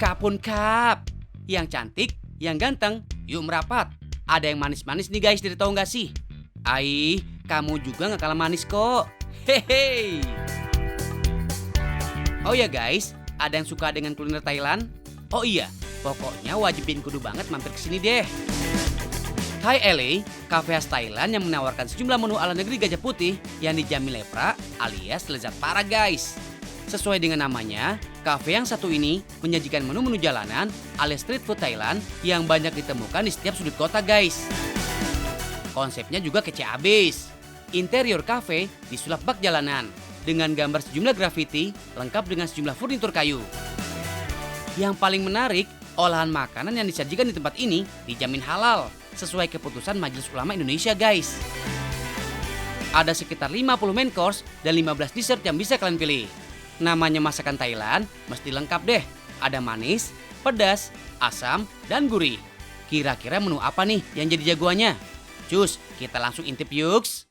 Kapun kap. Yang cantik, yang ganteng, yuk merapat. Ada yang manis-manis nih guys, dari tahu nggak sih? Ai, kamu juga nggak kalah manis kok. Hehe. Oh ya guys, ada yang suka dengan kuliner Thailand? Oh iya, pokoknya wajibin kudu banget mampir ke sini deh. Thai Alley, kafe khas Thailand yang menawarkan sejumlah menu ala negeri Gajah Putih yang dijamin lepra alias lezat parah guys. Sesuai dengan namanya, kafe yang satu ini menyajikan menu-menu jalanan alias street food Thailand yang banyak ditemukan di setiap sudut kota guys. Konsepnya juga kece abis. Interior kafe disulap bak jalanan dengan gambar sejumlah grafiti lengkap dengan sejumlah furnitur kayu. Yang paling menarik, olahan makanan yang disajikan di tempat ini dijamin halal sesuai keputusan Majelis Ulama Indonesia guys. Ada sekitar 50 main course dan 15 dessert yang bisa kalian pilih. Namanya masakan Thailand, mesti lengkap deh. Ada manis, pedas, asam, dan gurih. Kira-kira menu apa nih yang jadi jagoannya? Cus, kita langsung intip yuks.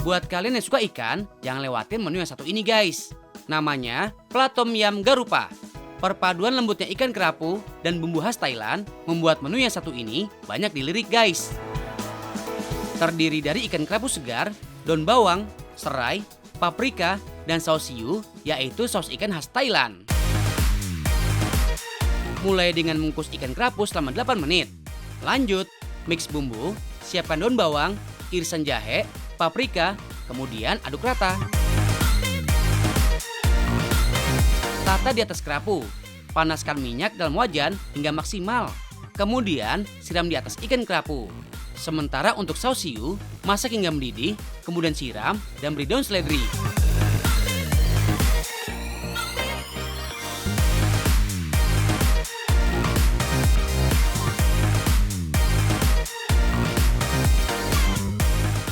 Buat kalian yang suka ikan, jangan lewatin menu yang satu ini guys. Namanya Plat Tom Yum Garupa. Perpaduan lembutnya ikan kerapu dan bumbu khas Thailand membuat menu yang satu ini banyak dilirik guys. Terdiri dari ikan kerapu segar, daun bawang, serai, paprika, dan saus siu, yaitu saus ikan khas Thailand. Mulai dengan mengukus ikan kerapu selama 8 menit. Lanjut, mix bumbu, siapkan daun bawang, irisan jahe, paprika, kemudian aduk rata. Tata di atas kerapu, panaskan minyak dalam wajan hingga maksimal. Kemudian siram di atas ikan kerapu. Sementara untuk saus siu, masak hingga mendidih, kemudian siram dan beri daun seledri.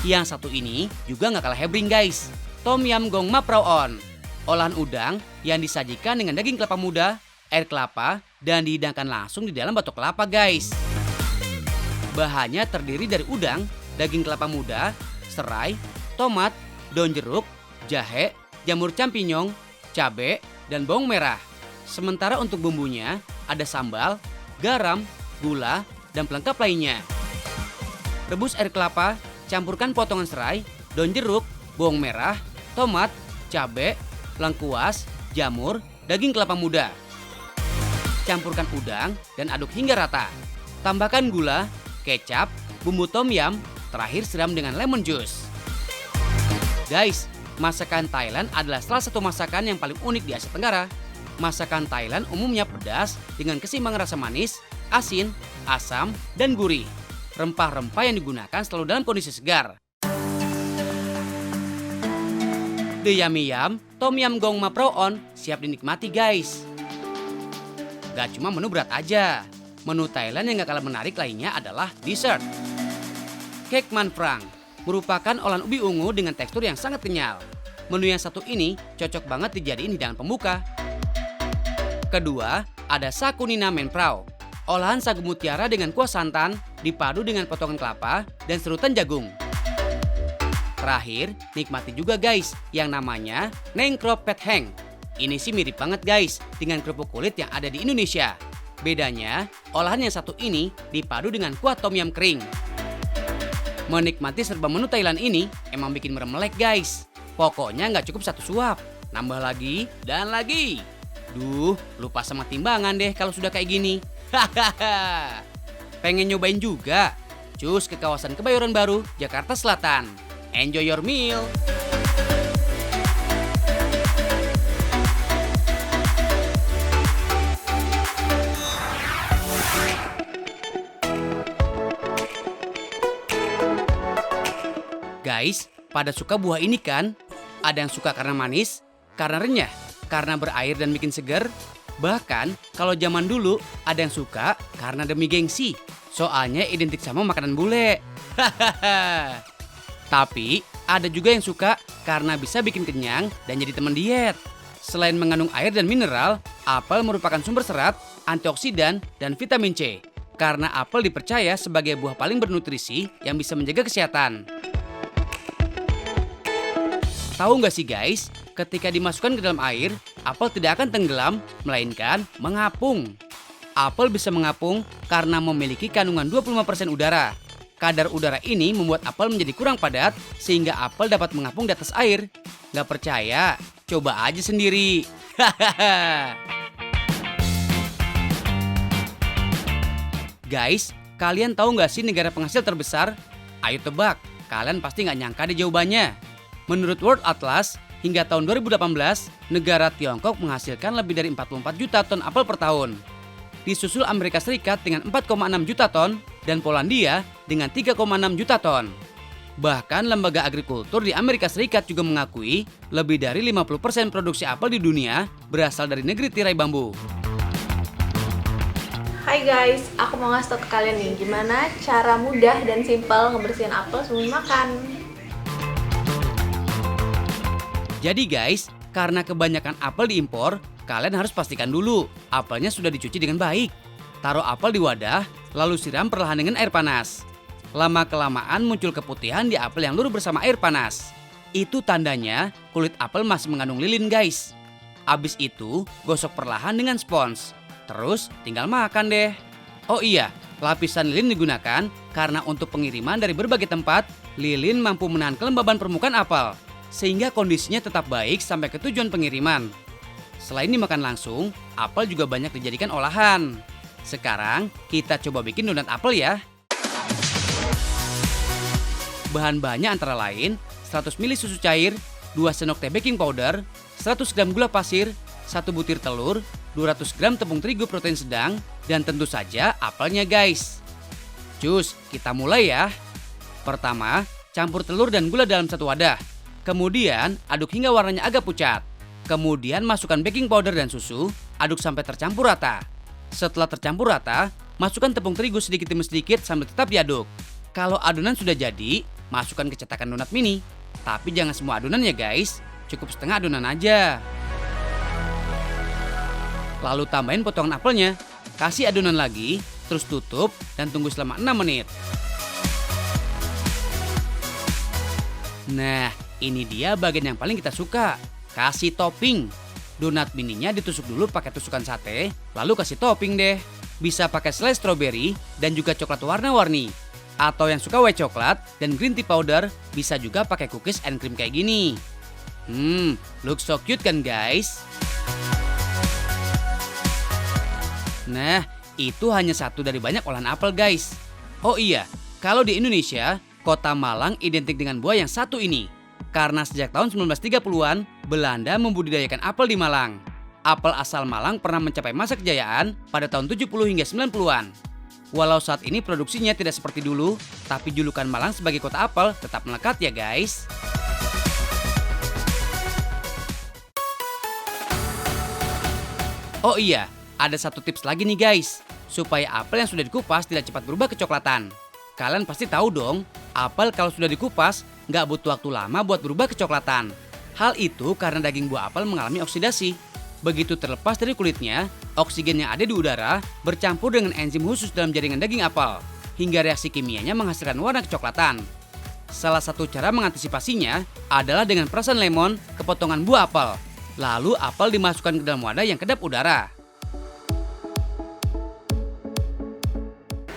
Yang satu ini juga nggak kalah hebring guys. Tom Yum Gong Ma Prau On. Olahan udang yang disajikan dengan daging kelapa muda, air kelapa, dan dihidangkan langsung di dalam batok kelapa guys. Bahannya terdiri dari udang, daging kelapa muda, serai, tomat, daun jeruk, jahe, jamur champignon, cabai, dan bawang merah. Sementara untuk bumbunya ada sambal, garam, gula, dan pelengkap lainnya. Rebus air kelapa, campurkan potongan serai, daun jeruk, bawang merah, tomat, cabai, lengkuas, jamur, daging kelapa muda. Campurkan udang dan aduk hingga rata. Tambahkan gula, kecap, bumbu tom yum, terakhir siram dengan lemon juice. Guys, masakan Thailand adalah salah satu masakan yang paling unik di Asia Tenggara. Masakan Thailand umumnya pedas dengan keseimbangan rasa manis, asin, asam, dan gurih. Rempah-rempah yang digunakan selalu dalam kondisi segar. The Yummy Yum Tom Yum Gong Ma Prau On siap dinikmati guys. Gak cuma menu berat aja. Menu Thailand yang gak kalah menarik lainnya adalah dessert. Cake Man Prang merupakan olahan ubi ungu dengan tekstur yang sangat kenyal. Menu yang satu ini cocok banget dijadiin hidangan pembuka. Kedua, ada Sakunina Men Prau. Olahan sagu mutiara dengan kuah santan dipadu dengan potongan kelapa dan serutan jagung. Terakhir, nikmati juga guys yang namanya Neng Krop Pet Heng. Ini sih mirip banget guys dengan kerupuk kulit yang ada di Indonesia. Bedanya, olahan yang satu ini dipadu dengan kuah tom yum kering. Menikmati serba menu Thailand ini emang bikin meremelek guys. Pokoknya nggak cukup satu suap, nambah lagi dan lagi. Duh, lupa sama timbangan deh kalau sudah kayak gini. Hahaha. Pengen nyobain juga? Cus ke kawasan Kebayoran Baru, Jakarta Selatan. Enjoy your meal. Guys, pada suka buah ini kan? Ada yang suka karena manis, karena renyah, karena berair dan bikin seger. Bahkan kalau zaman dulu ada yang suka karena demi gengsi. Soalnya identik sama makanan bule. Hahaha. Tapi ada juga yang suka karena bisa bikin kenyang dan jadi teman diet. Selain mengandung air dan mineral, apel merupakan sumber serat, antioksidan, dan vitamin C. Karena apel dipercaya sebagai buah paling bernutrisi yang bisa menjaga kesehatan. Tahu nggak sih guys, ketika dimasukkan ke dalam air, apel tidak akan tenggelam, melainkan mengapung. Apel bisa mengapung karena memiliki kandungan 25% udara. Kadar udara ini membuat apel menjadi kurang padat sehingga apel dapat mengapung di atas air. Gak percaya? Coba aja sendiri. Guys, kalian tahu nggak sih negara penghasil terbesar? Ayo tebak, kalian pasti nggak nyangka deh jawabannya. Menurut World Atlas, hingga tahun 2018, negara Tiongkok menghasilkan lebih dari 44 juta ton apel per tahun. Disusul Amerika Serikat dengan 4,6 juta ton dan Polandia dengan 3,6 juta ton. Bahkan lembaga agrikultur di Amerika Serikat juga mengakui lebih dari 50% produksi apel di dunia berasal dari negeri tirai bambu. Hai guys, aku mau ngasih tau ke kalian nih gimana cara mudah dan simpel ngebersihin apel sebelum makan. Jadi guys, karena kebanyakan apel diimpor, kalian harus pastikan dulu apelnya sudah dicuci dengan baik. Taruh apel di wadah, lalu siram perlahan dengan air panas. Lama-kelamaan muncul keputihan di apel yang luruh bersama air panas. Itu tandanya kulit apel masih mengandung lilin guys. Abis itu, gosok perlahan dengan spons. Terus tinggal makan deh. Oh iya, lapisan lilin digunakan karena untuk pengiriman dari berbagai tempat, lilin mampu menahan kelembaban permukaan apel, sehingga kondisinya tetap baik sampai ke tujuan pengiriman. Selain dimakan langsung, apel juga banyak dijadikan olahan. Sekarang kita coba bikin donat apel ya. Bahan-bahannya antara lain 100 ml susu cair, 2 sendok teh baking powder, 100 gram gula pasir, 1 butir telur, 200 gram tepung terigu protein sedang, dan tentu saja apelnya guys. Cus, kita mulai ya. Pertama, campur telur dan gula dalam satu wadah. Kemudian, aduk hingga warnanya agak pucat. Kemudian masukkan baking powder dan susu, aduk sampai tercampur rata. Setelah tercampur rata, masukkan tepung terigu sedikit demi sedikit sambil tetap diaduk. Kalau adonan sudah jadi, masukkan ke cetakan donat mini. Tapi jangan semua adonan ya guys, cukup setengah adonan aja. Lalu tambahin potongan apelnya, kasih adonan lagi, terus tutup dan tunggu selama 6 menit. Nah, ini dia bagian yang paling kita suka. Kasih topping. Donat mininya ditusuk dulu pakai tusukan sate, lalu kasih topping deh. Bisa pakai selai stroberi dan juga coklat warna-warni. Atau yang suka white coklat dan green tea powder, bisa juga pakai cookies and cream kayak gini. Looks so cute kan guys? Nah, itu hanya satu dari banyak olahan apel guys. Oh iya, kalau di Indonesia, kota Malang identik dengan buah yang satu ini. Karena sejak tahun 1930-an, Belanda membudidayakan apel di Malang. Apel asal Malang pernah mencapai masa kejayaan pada tahun 70 hingga 90-an. Walau saat ini produksinya tidak seperti dulu, tapi julukan Malang sebagai kota apel tetap melekat ya guys. Oh iya, ada satu tips lagi nih guys, supaya apel yang sudah dikupas tidak cepat berubah kecoklatan. Kalian pasti tahu dong, apel kalau sudah dikupas nggak butuh waktu lama buat berubah kecoklatan. Hal itu karena daging buah apel mengalami oksidasi. Begitu terlepas dari kulitnya, oksigen yang ada di udara bercampur dengan enzim khusus dalam jaringan daging apel, hingga reaksi kimianya menghasilkan warna kecoklatan. Salah satu cara mengantisipasinya adalah dengan perasan lemon ke potongan buah apel. Lalu apel dimasukkan ke dalam wadah yang kedap udara.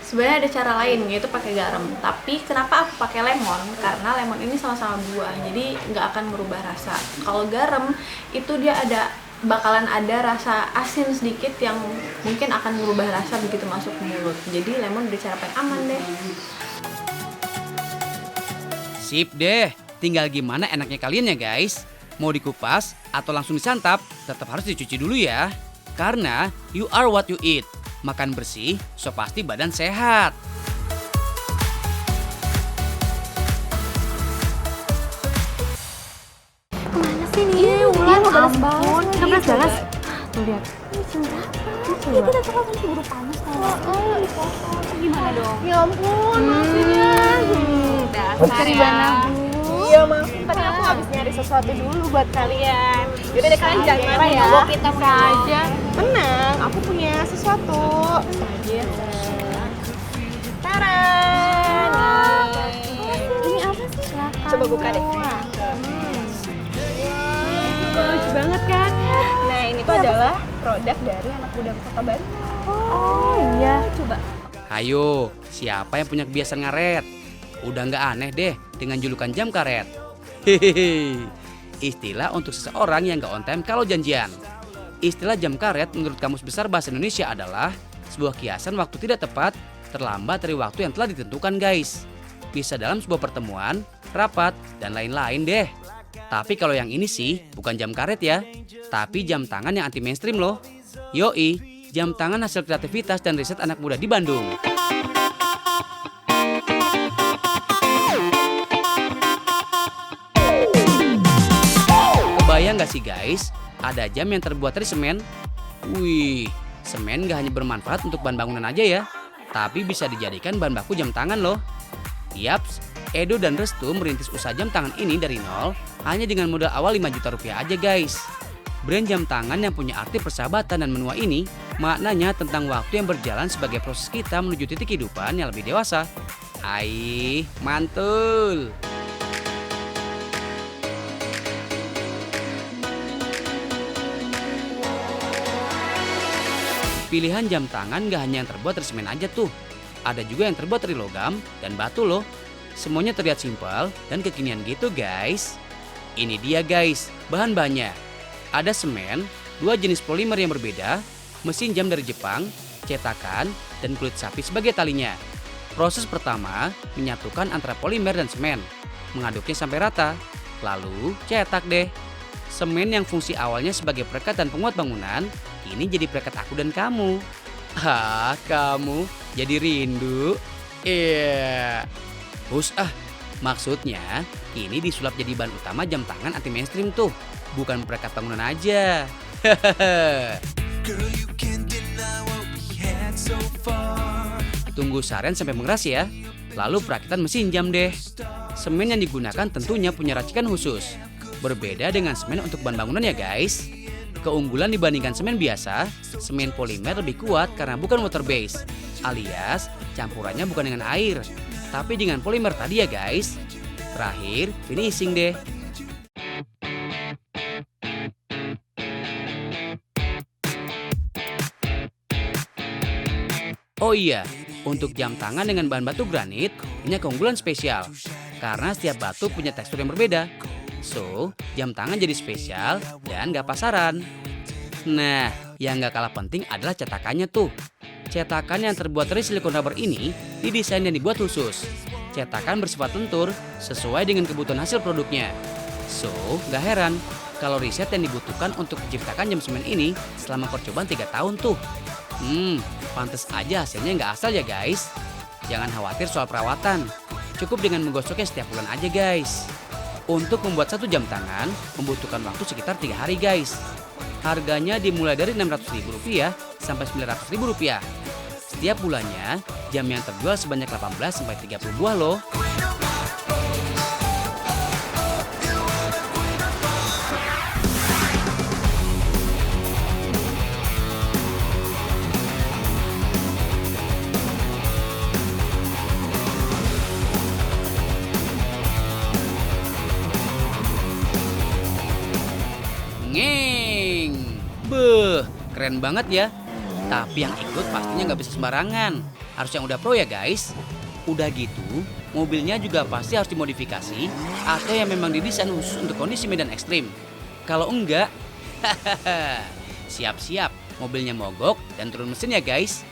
Sebenarnya ada cara lain, yaitu pakai garam. Tapi kenapa aku pakai lemon? Karena lemon ini sama-sama buah, jadi nggak akan merubah rasa. Kalau garam itu dia bakalan ada rasa asin sedikit yang mungkin akan merubah rasa begitu masuk ke mulut. Jadi lemon udah cara paling aman deh. Sip deh, tinggal gimana enaknya kalian ya guys. Mau dikupas atau langsung disantap, tetap harus dicuci dulu ya. Karena you are what you eat. Makan bersih, so pasti badan sehat. Kemana sih nih? Wulan ampun, 16 Tuh lihat. Ini jam berapa? Itu udah terlalu buru panas tau. Gimana dong? Ya ampun, maafin ya. Dasar ya. Iya maafin, tadi aku habis nyari sesuatu dulu buat kalian. Yaudah deh kalian jangan marah ya. Kita bisa aja. Tenang, aku punya sesuatu. Tara. Ini apa sih? Coba buka deh. Lucu banget kan? Nah produk dari anak muda Kota Bandung. Oh iya. Coba. Hayo, siapa yang punya kebiasaan ngaret? Udah nggak aneh deh dengan julukan jam karet. Hehehe. Istilah untuk seseorang yang nggak on time kalau janjian. Istilah jam karet menurut Kamus Besar Bahasa Indonesia adalah sebuah kiasan waktu tidak tepat, terlambat dari waktu yang telah ditentukan guys. Bisa dalam sebuah pertemuan, rapat, dan lain-lain deh. Tapi kalau yang ini sih bukan jam karet ya, tapi jam tangan yang anti mainstream loh. Yoi, jam tangan hasil kreativitas dan riset anak muda di Bandung. Kebayang gak sih guys, ada jam yang terbuat dari semen? Wih, semen gak hanya bermanfaat untuk bahan bangunan aja ya, tapi bisa dijadikan bahan baku jam tangan loh. Yaps, Edo dan Restu merintis usaha jam tangan ini dari nol hanya dengan modal awal 5 juta rupiah aja guys. Brand jam tangan yang punya arti persahabatan dan menua ini maknanya tentang waktu yang berjalan sebagai proses kita menuju titik kehidupan yang lebih dewasa. Aih, mantul! Pilihan jam tangan gak hanya yang terbuat dari semen aja tuh. Ada juga yang terbuat dari logam dan batu loh. Semuanya terlihat simpel dan kekinian gitu guys. Ini dia guys, bahan-bahannya. Ada semen, 2 jenis polimer yang berbeda, mesin jam dari Jepang, cetakan, dan kulit sapi sebagai talinya. Proses pertama, menyatukan antara polimer dan semen. Mengaduknya sampai rata, lalu cetak deh. Semen yang fungsi awalnya sebagai perekat dan penguat bangunan, kini jadi perekat aku dan kamu. Hah, kamu jadi rindu? Iya. Maksudnya kini disulap jadi bahan utama jam tangan anti mainstream tuh, bukan perekat bangunan aja. Tunggu saran sampai mengeras ya. Lalu perakitan mesin jam deh. Semen yang digunakan tentunya punya racikan khusus. Berbeda dengan semen untuk bahan bangunan ya guys. Keunggulan dibandingkan semen biasa, semen polimer lebih kuat karena bukan water base, alias campurannya bukan dengan air, tapi dengan polimer tadi ya guys. Terakhir, finishing deh. Oh iya, untuk jam tangan dengan bahan batu granit punya keunggulan spesial, karena setiap batu punya tekstur yang berbeda. So, jam tangan jadi spesial dan gak pasaran. Nah, yang gak kalah penting adalah cetakannya tuh. Cetakan yang terbuat dari silikon rubber ini didesain dan dibuat khusus. Cetakan bersifat lentur sesuai dengan kebutuhan hasil produknya. So, gak heran kalau riset yang dibutuhkan untuk menciptakan jam semen ini selama percobaan 3 tahun tuh. Pantes aja hasilnya gak asal ya guys. Jangan khawatir soal perawatan. Cukup dengan menggosoknya setiap bulan aja guys. Untuk membuat satu jam tangan membutuhkan waktu sekitar 3 hari guys. Harganya dimulai dari Rp600.000 sampai Rp900.000. Setiap bulannya jam yang terjual sebanyak 18 sampai 30 buah loh. Ngeng. Beuh, keren banget ya. Tapi yang ikut pastinya nggak bisa sembarangan. Harus yang udah pro ya guys. Udah gitu, mobilnya juga pasti harus dimodifikasi atau yang memang didesain khusus untuk kondisi medan ekstrim. Kalau enggak, siap-siap mobilnya mogok dan turun mesin ya guys.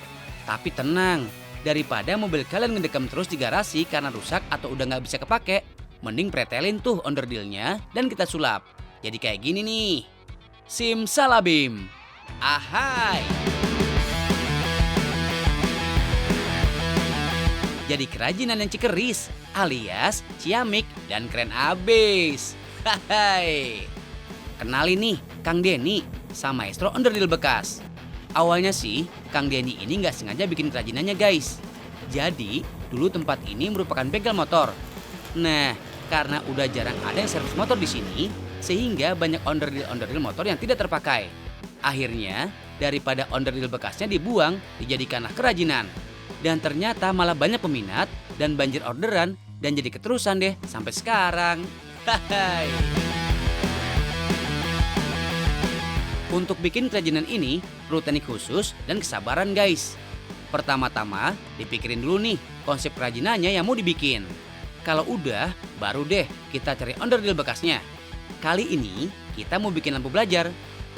Tapi tenang, daripada mobil kalian ngedekam terus di garasi karena rusak atau udah nggak bisa kepake, mending pretelin tuh onderdilnya dan kita sulap. Jadi kayak gini nih. Simsalabim. Ahai. Jadi kerajinan yang cikeris alias ciamik dan keren abis. Hai. Kenalin nih Kang Denny sama maestro onderdil bekas. Awalnya sih Kang Denny ini nggak sengaja bikin kerajinannya guys. Jadi dulu tempat ini merupakan bengkel motor. Nah, karena udah jarang ada yang servis motor di sini, sehingga banyak onderdil-onderdil motor yang tidak terpakai. Akhirnya, daripada onderdil bekasnya dibuang, dijadikanlah kerajinan. Dan ternyata malah banyak peminat dan banjir orderan dan jadi keterusan deh sampai sekarang. Hai. Untuk bikin kerajinan ini perlu teknik khusus dan kesabaran guys. Pertama-tama dipikirin dulu nih konsep kerajinannya yang mau dibikin. Kalau udah, baru deh kita cari onderdil bekasnya. Kali ini kita mau bikin lampu belajar.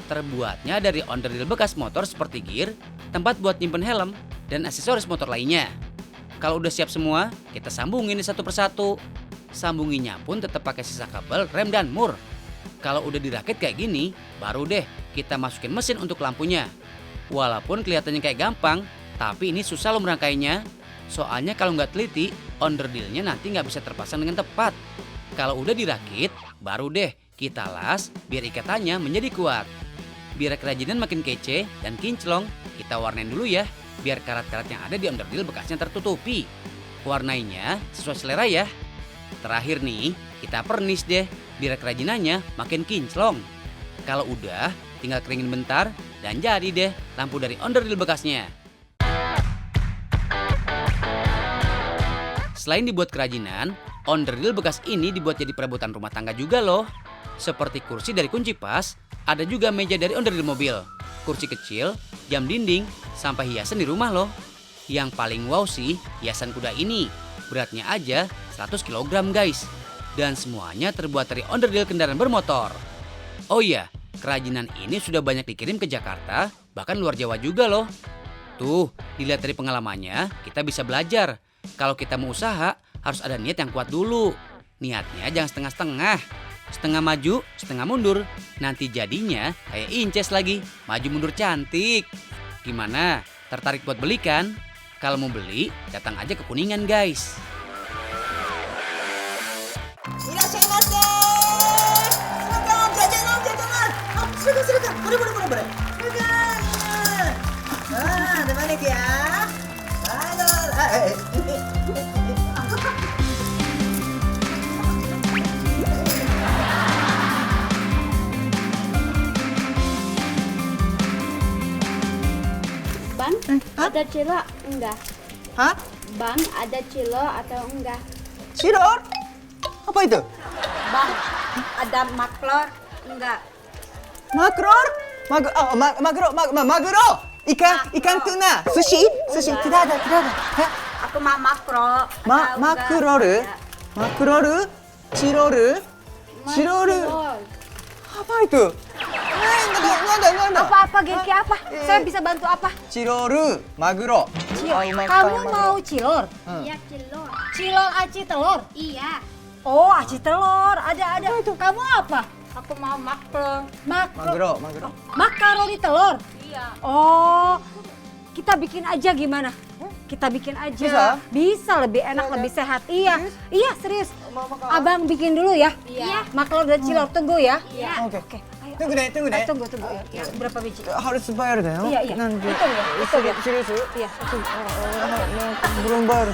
Terbuatnya dari onderdil bekas motor seperti gear, tempat buat nyimpen helm, dan aksesoris motor lainnya. Kalau udah siap semua, kita sambungin satu persatu. Sambunginya pun tetap pakai sisa kabel, rem, dan mur. Kalau udah dirakit kayak gini, baru deh kita masukin mesin untuk lampunya. Walaupun kelihatannya kayak gampang, tapi ini susah loh merangkainya. Soalnya kalau nggak teliti, onderdilnya nanti nggak bisa terpasang dengan tepat. Kalau udah dirakit, baru deh kita las biar ikatannya menjadi kuat. Biar kerajinan makin kece dan kinclong, kita warnain dulu ya, biar karat-karat yang ada di onderdil bekasnya tertutupi. Warnainya sesuai selera ya. Terakhir nih, kita pernis deh, biar kerajinannya makin kinclong. Kalau udah, tinggal keringin bentar dan jadi deh lampu dari onderdil bekasnya. Selain dibuat kerajinan, onderdil bekas ini dibuat jadi perabotan rumah tangga juga loh. Seperti kursi dari kunci pas, ada juga meja dari onderdil mobil, kursi kecil, jam dinding, sampai hiasan di rumah loh. Yang paling wow sih hiasan kuda ini. Beratnya aja 100 kg guys. Dan semuanya terbuat dari onderdil kendaraan bermotor. Oh iya, kerajinan ini sudah banyak dikirim ke Jakarta, bahkan luar Jawa juga loh. Tuh, dilihat dari pengalamannya, kita bisa belajar. Kalau kita mau usaha, harus ada niat yang kuat dulu. Niatnya jangan setengah-setengah. Setengah maju, setengah mundur. Nanti jadinya kayak Inces lagi, maju mundur cantik. Gimana? Tertarik buat beli kan? Kalau mau beli, datang aja ke Kuningan guys. Ban, ada cilo enggak? Hah? Ban, ada cilo atau enggak? Cilor? Apa itu? Ban, ada maklor enggak? Makror? Magro! Ikan tuna. Sushi? Tidak ada. Hah? Aku mau makro. Makroru? Makroru? Ciloru? Ciloru? Apa itu? Nggak ada. Apa Genki apa? Saya bisa bantu apa? Ciloru, magro. Kamu mau cilor? Iya, cilor. Cilor aci telur? Iya. Oh, aci telur. Ada. Kamu apa? Aku mau makro. Makro. Magro. Makaroni telur? Iya. Oh, kita bikin aja gimana? Kita bikin aja. Bisa lebih enak, lebih sehat. Iya, serius. Abang bikin dulu ya. Iya. Maklor dan cilor, tunggu ya. Iya. Oke. Ayo. Tunggu deh. Tunggu ya. Berapa biji? Harus bayar deh. Iya. Nanti. Hitung ya. Serius? Iya. Belum bayar.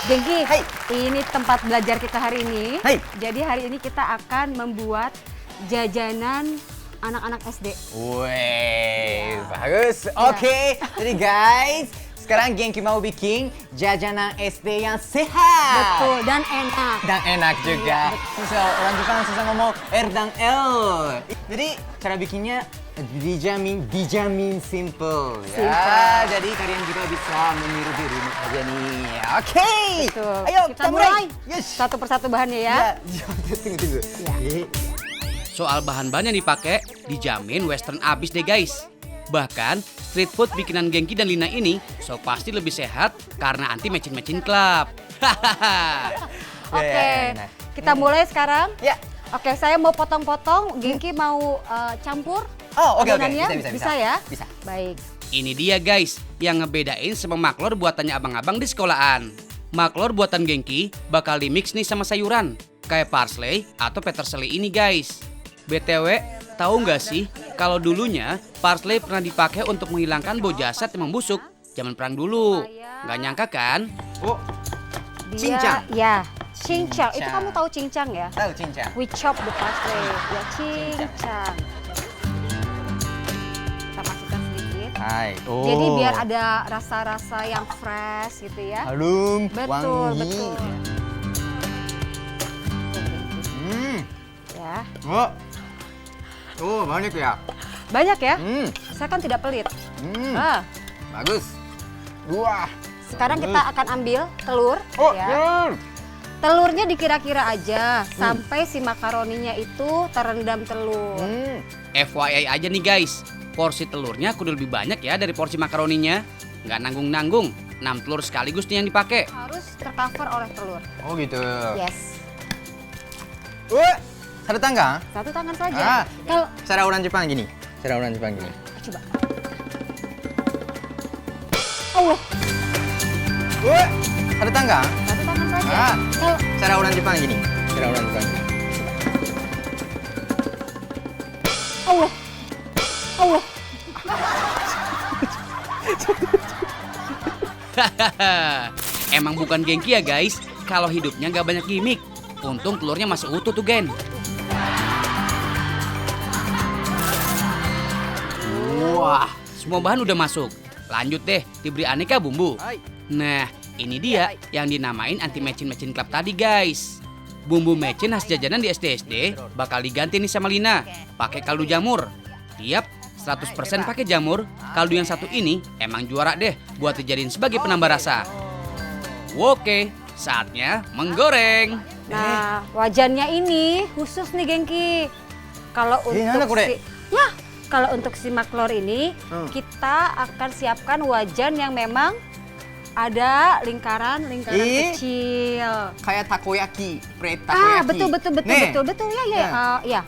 Genki, Hai. ini tempat belajar kita hari ini. Hai. Jadi hari ini kita akan membuat jajanan anak-anak SD. Wih, bagus. Oke, jadi guys, sekarang Genki mau bikin jajanan SD yang sehat. Betul, dan enak. Dan enak juga. So, orang Jepang susah ngomong R dan L. Jadi cara bikinnya dijamin simple. Ya, jadi kalian juga bisa meniru di rumah aja nih. Oke. Betul. Ayo kita mulai. Yes. Satu persatu bahannya ya. Tunggu. Ya. Soal bahan-bahan yang dipakai, dijamin western abis deh guys. Bahkan street food bikinan Genki dan Lina ini so pasti lebih sehat karena anti mecin-mecin club. Oke, enak. kita mulai sekarang. Ya. Oke, saya mau potong-potong. Genki mau campur. Oh, oke. adonannya? Bisa ya? Bisa. Baik. Ini dia guys, yang ngebedain sama maklor buatannya abang-abang di sekolahan. Maklor buatan Genki bakal dimix nih sama sayuran, kayak parsley atau peterseli ini guys. BTW, tahu nggak sih kalau dulunya parsley pernah dipakai untuk menghilangkan bau jasad yang membusuk zaman perang dulu. Nggak nyangka kan? Oh, Dia, cincang. ya, cincang. Itu Cincang. kamu tahu cincang ya? Tahu cincang. We chop the parsley. Ya, cincang. Kita masukkan sedikit. Hai. Oh. Jadi biar ada rasa-rasa yang fresh gitu ya. harum, Betul, wangi. betul. Ya. Oh. Oh, banyak ya. Banyak ya? Saya kan tidak pelit. Ah, Bagus. Wah. sekarang kita akan ambil telur Oh, ya. Telurnya dikira-kira aja sampai si makaroninya itu terendam telur. FYI aja nih guys, porsi telurnya kudu lebih banyak ya dari porsi makaroninya. Nggak nanggung-nanggung, 6 telur sekaligus nih yang dipakai. Harus tercover oleh telur. Oh gitu. Yes. Wah, satu tangga. Satu tangan saja. Ah. Kalau Cara orang Jepang gini. Cara orang Jepang gini. coba. Allah, Wah, satu tangga. satu tangan saja. Ah. Kalau Cara orang Jepang gini. Cara orang Jepang gini. Allah. Allah. Emang bukan gengki ya guys, kalau hidupnya nggak banyak gimmick. Untung telurnya masih utuh tuh Gen. Wah, semua bahan udah masuk. Lanjut deh, diberi aneka bumbu. Nah, ini dia yang dinamain anti mecin-mecin club tadi guys. Bumbu mecin khas jajanan di SD-SD bakal diganti nih sama Lina. Pakai kaldu jamur. Yap, 100% pakai jamur. Kaldu yang satu ini emang juara deh buat dijadiin sebagai penambah rasa. Oke, saatnya menggoreng. Nah, wajannya ini khusus nih Gengki. Kalau nana untuk kore? ya, kalau untuk si maklor ini kita akan siapkan wajan yang memang ada lingkaran kecil. Kayak takoyaki, pre takoyaki. Betul ya ya. Ya.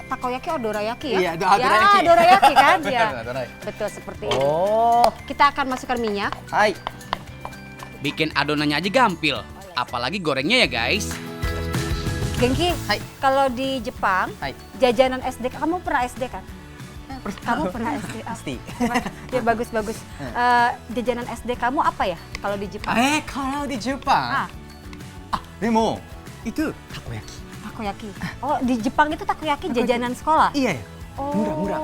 Takoyaki atau dorayaki ya? Iya, dorayaki. Ya, dorayaki kan? Ya. Dorayaki. Betul seperti itu. Oh. Kita akan masukkan minyak. Hai. Bikin adonannya aja gampil. Apalagi gorengnya ya guys. Gengki, Hai. kalau di Jepang, Hai. jajanan SD, kamu pernah SD kan? Kamu pernah SD? Pasti. Ya bagus. Jajanan SD kamu apa ya kalau di Jepang? Kalau di Jepang. Demo, itu takoyaki. Takoyaki. Oh, di Jepang itu takoyaki jajanan sekolah? Iya ya. Oh.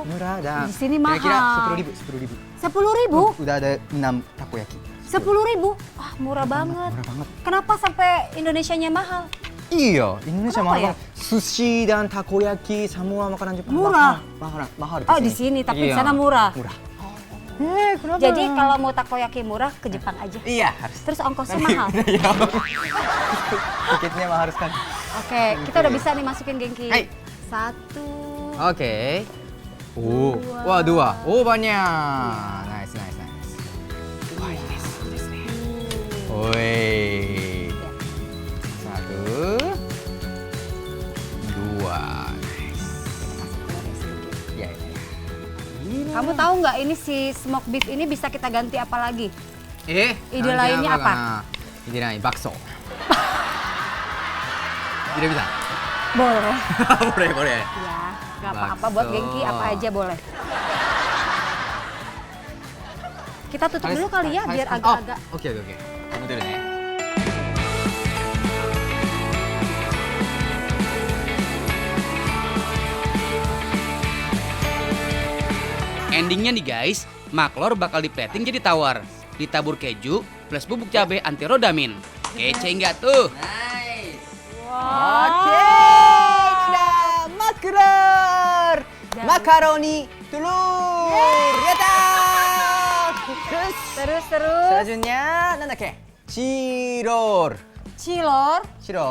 Murah dah. Di sini mahal. Kira-kira 10.000. 10.000? Udah ada 6 takoyaki. 10.000? Wah, murah banget. Murah banget. Kenapa sampai Indonesianya mahal? Iya, Indonesia Kenapa mahal ya? banget. Sushi dan takoyaki semua makanan Jepang Murah? mahal Oh, di sini, tapi di sana murah. Murah. Jadi kalau mau takoyaki murah ke Jepang aja. Iya, harus. Terus ongkosnya mahal. Iya. Tiketnya mah harus kan. Oke, kita udah bisa nih masukin Gengki. Hai. 1. Oke. Oh, wah 2. Oh, banyak. Nice. Wah, yes. Woi. 1, 2. Nice. Ya. Kamu tahu nggak ini si smoke beef ini bisa kita ganti apa lagi? Ide lainnya apa? Ide lain, bakso. Tidak bisa. Boleh. boleh. Ya, nggak apa-apa buat Bakso. Gengki apa aja boleh. Kita tutup dulu kali ya biar agak-agak. Oke. Kamu dulu ya. Endingnya nih guys, maklor bakal diplating jadi tawar. Ditabur keju plus bubuk cabai anti rodamin. Kece nggak tuh? Oke, sudah maklor. Makaroni telur. Yata. Terus. Selanjutnya, nandakke? Cilor. Cilor.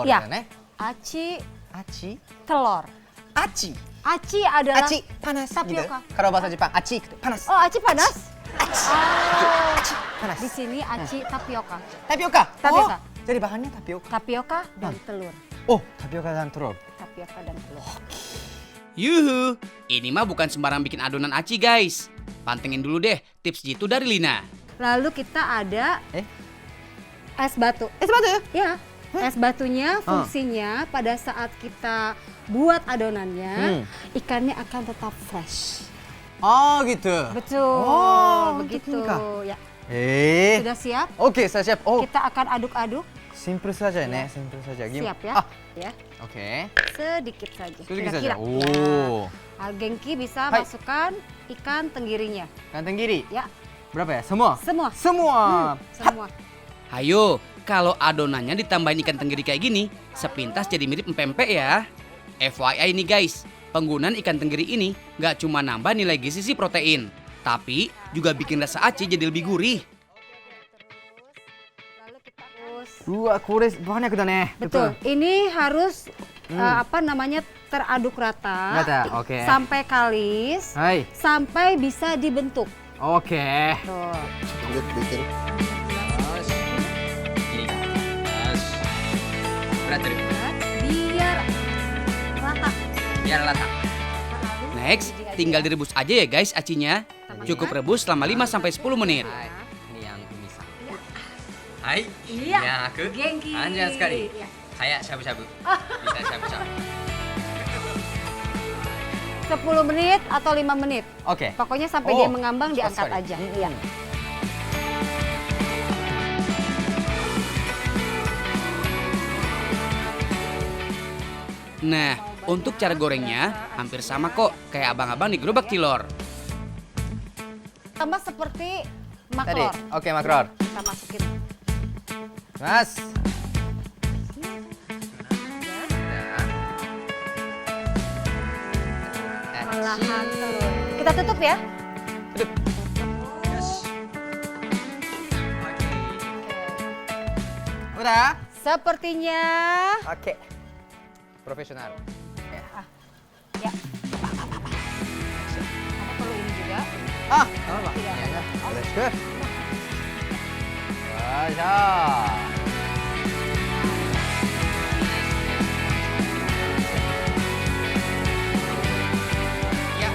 Ya. Ne? Aci Aci. telur. Aci. Aci adalah Aci panas tapioka. gitu. Kalau bahasa Jepang, aci panas. Oh, aci panas? Aci panas. Di sini aci tapioka. Tapioka. Tapioka. Oh, jadi bahannya tapioka. Tapioka dan telur. Oh, tapioka dan telur. Tapioka dan telur. Yuhu, ini mah bukan sembarang bikin adonan aci guys. Pantengin dulu deh tips jitu dari Lina. Lalu kita ada Eh? es batu. Es batu? Ya, es batunya fungsinya pada saat kita buat adonannya, ikannya akan tetap fresh. Oh, gitu. Betul, Oh, begitu. gitu kah? Ya, Eh. sudah siap? Oke, saya siap. Oh. Kita akan aduk-aduk Simple saja nih, simple saja. Siap ya? Ah, Ya, oke. sedikit saja. Sedikit saja. Kira-kira. Oh. Ya. Genki bisa Hai. masukkan ikan tenggirinya. Kan tenggiri. Ya, Berapa ya? Semua? semua. Semua. Semua. Hayo, kalau adonannya ditambahin ikan tenggiri kayak gini, sepintas jadi mirip empek-empek ya. FYI nih guys, penggunaan ikan tenggiri ini nggak cuma nambah nilai gizi protein, tapi juga bikin rasa aci jadi lebih gurih. Lalu kita terus. Banyak udah nih. Betul. Ini harus teraduk rata. Rata, oke. Sampai kalis. Hai. Sampai bisa dibentuk. Oke. Tuh. Biar rata. Next, tinggal direbus aja ya guys acinya. Cukup rebus selama 5-10 menit. Ini yang misal. Hai. Iya. Yang aku. Genki. Anjay sekali. Iya. Kayak shabu-shabu. Bisa shabu-shabu. 10 menit atau 5 menit. Oke. Pokoknya sampai Oh, dia mengambang cepat diangkat sekali. aja. Iya. Nah, untuk cara gorengnya hampir sama kok kayak abang-abang di gerobak cilor. Tambah seperti Tadi. maklor. Oke, makror. Kita masukin. Mas. Perlahan terus. Kita tutup ya. Udah? Sepertinya. Oke. Profesional. Ya. Ya. Kamu perlu ini juga. Ah, apa? Tidak. Ya, ya. Let's go. Wajah.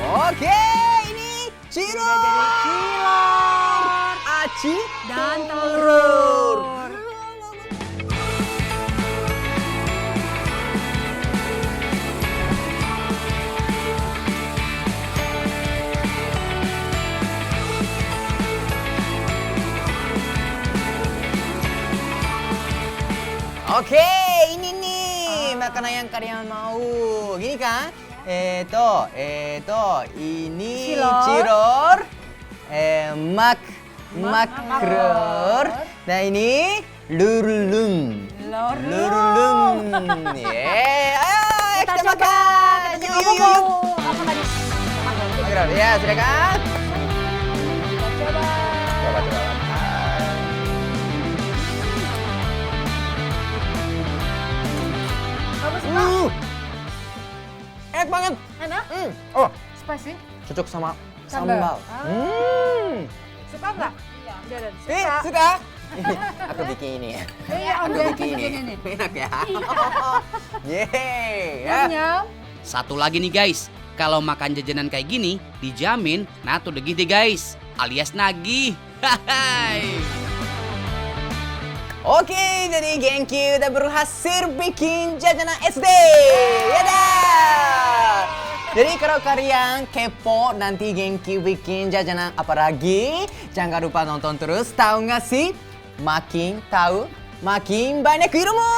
Oke, ini cilor. Aci Dan telur. Oke, ini nih makanan yang kalian mau. Gini kan? Ini Cilor. cilor, makror. Nah ini lurulung. Lurulung. Ayo kita makan. Kita Yuk, coba. yuk, yuk. Apa tadi? Makror, ya silakan. Coba. Coba, coba. Kamu suka? Enak banget. Enak? Oh, Spicy? cocok sama Sambal. sambal. Suka nggak? Iya. Suka? Aku bikin ini ya. Iya, Om Aku Genki bikin begini ini. nih. Enak ya. Yeay. Ya. Nyam. Satu lagi nih guys, kalau makan jajanan kayak gini, dijamin nato degih deh guys, alias nagih. Hai. Oke, jadi Genki udah berhasil bikin jajanan SD. Yadah. Jadi kalau kalian kepo nanti Genki bikin jajanan apa lagi, jangan lupa nonton terus. Tahu nggak sih? Makin tahu, makin banyak ilmu.